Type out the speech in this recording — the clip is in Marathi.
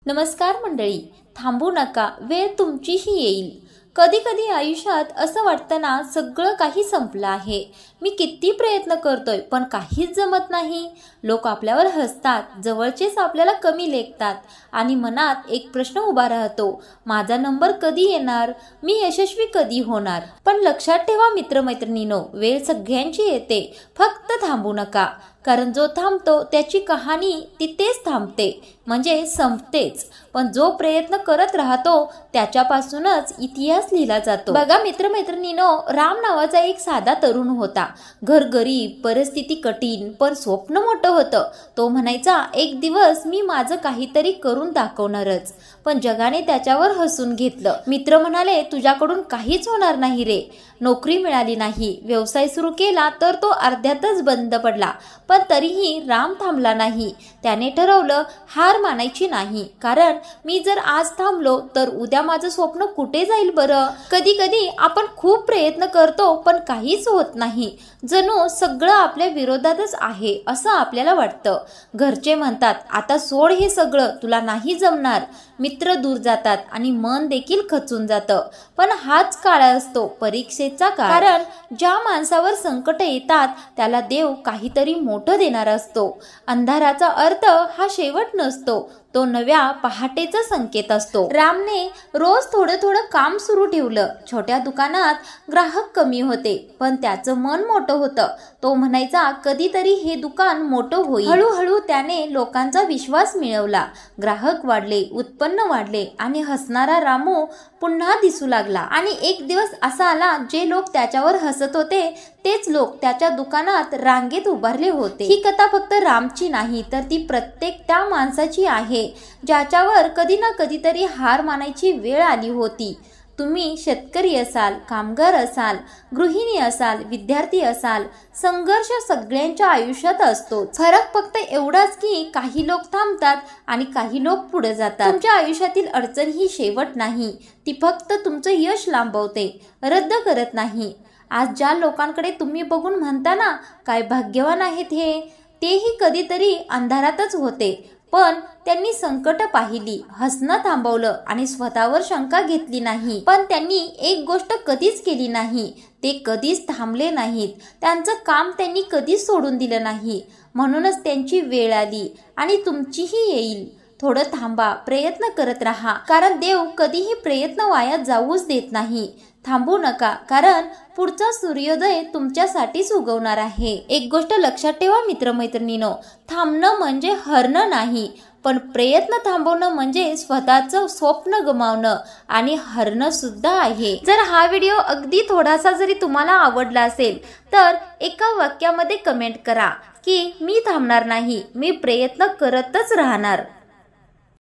नमस्कार मंडळी, थांबू नका, वेळ तुमचीही येईल। कधी कधी आयुष्यात असं वाटतं ना, सगळं काही संपलं आहे। मी किती प्रयत्न करतोय पण काहीच जमत नाही। लोक आपल्यावर हसतात, जवळचेच आपल्याला कमी लेखतात आणि मनात एक प्रश्न उभा राहतो, माझा नंबर कधी येणार, मी यशस्वी कधी होणार। पण लक्षात ठेवा मित्रमैत्रिणींनो, वेळ सगळ्यांची येते, फक्त थांबू नका। कारण जो थांबतो त्याची कहाणी तिथेच थांबते, म्हणजे संपतेच। पण जो प्रयत्न करत राहतो त्याच्यापासूनच इतिहास लिहिला जातो। बघा मित्रमैत्रिणींनो, राम नावाचा एक साधा तरुण होता। घर गरीब, परिस्थिती कठीण, पण स्वप्न मोठं होतं। तो म्हणायचा, एक दिवस मी माझं काहीतरी करून दाखवणारच। पण जगाने त्याच्यावर हसून घेतलं। मित्र म्हणाले, तुझ्याकडून काहीच होणार नाही रे। नोकरी मिळाली नाही, व्यवसाय सुरू केला तर तो अर्ध्यातच बंद पडला। पण तरीही राम थांबला नाही। त्याने ठरवलं, हार मानायची नाही, कारण मी जर आज थांबलो तर उद्या माझं स्वप्न कुठे जाईल बरं। कधी कधी आपण खूप प्रयत्न करतो पण काहीच होत नाही, जणू सगळं आपल्या विरोधातच आहे असं आपल्याला वाटतं। घरचे म्हणतात, आता सोड हे सगळं, तुला नाही जमणार। मित्र दूर जातात आणि मन देखील खचून जातं। पण हाच काळ असतो परीक्षेचा काळ, कारण ज्या माणसावर संकट येतात त्याला देव काहीतरी मोठं देणार असतो। अंधाराचा अर्थ हा शेवट नसतो, तो नव्या पहाटेचा संकेत असतो। रामने रोज थोडं थोडं काम सुरू ठेवलं। छोट्या दुकानात ग्राहक कमी होते, पण त्याचं मन मोठं होतं। तो म्हणायचा, कधीतरी हे दुकान मोठं होईल। हळूहळू त्याने लोकांचा विश्वास मिळवला। ग्राहक वाढले, उत्पन्न वाढले आणि हसणारा रामू पुन्हा दिसू लागला। आणि एक दिवस असा आला, जे लोक त्याच्यावर हसत होते तेच लोक त्याच्या दुकानात रांगेत उभारले होते। ही कथा फक्त रामची नाही, तर ती प्रत्येक त्या माणसाची आहे ज्याच्यावर कधी ना कधीतरी हार मानायची वेळ आली होती। तुम्ही शेतकरी असाल, कामगार असाल, गृहिणी असाल, विद्यार्थी असाल, संघर्ष सगळ्यांच्या आयुष्यात असतो। फरक फक्त एवढाच की काही लोक थांबतात आणि काही लोक पुढे जातात। तुमच्या आयुष्यातील अडचण ही शेवट नाही, ती फक्त तुमचं यश लांबवते, रद्द करत नाही। आज ज्या लोकांकडे तुम्ही बघून म्हणता ना, काय भाग्यवान आहेत हे, तेही कधीतरी अंधारातच होते। पण त्यांनी संकट पाहिली, हसणं थांबवलं आणि स्वतःवर शंका घेतली नाही। पण त्यांनी एक गोष्ट कधीच केली नाही, ते कधीच थांबले नाहीत। त्यांचं काम त्यांनी कधीच सोडून दिलं नाही। म्हणूनच त्यांची वेळ आली आणि तुमचीही येईल। थोडं थांबा, प्रयत्न करत राहा, कारण देव कधीही प्रयत्न वाया जाऊच देत नाही। थांबू नका, कारण पुढचा सूर्योदय तुमच्यासाठीच उगवणार आहे। एक गोष्ट लक्षात ठेवा मित्रमैत्रिणींनो, थांबणं म्हणजे हरणं नाही, पण प्रयत्न थांबवणं म्हणजे स्वतःचं स्वप्न गमावणं आणि हरणं सुद्धा आहे। जर हा व्हिडिओ अगदी थोडासा जरी तुम्हाला आवडला असेल तर एका वाक्यामध्ये कमेंट करा की मी थांबणार नाही, मी प्रयत्न करतच राहणार।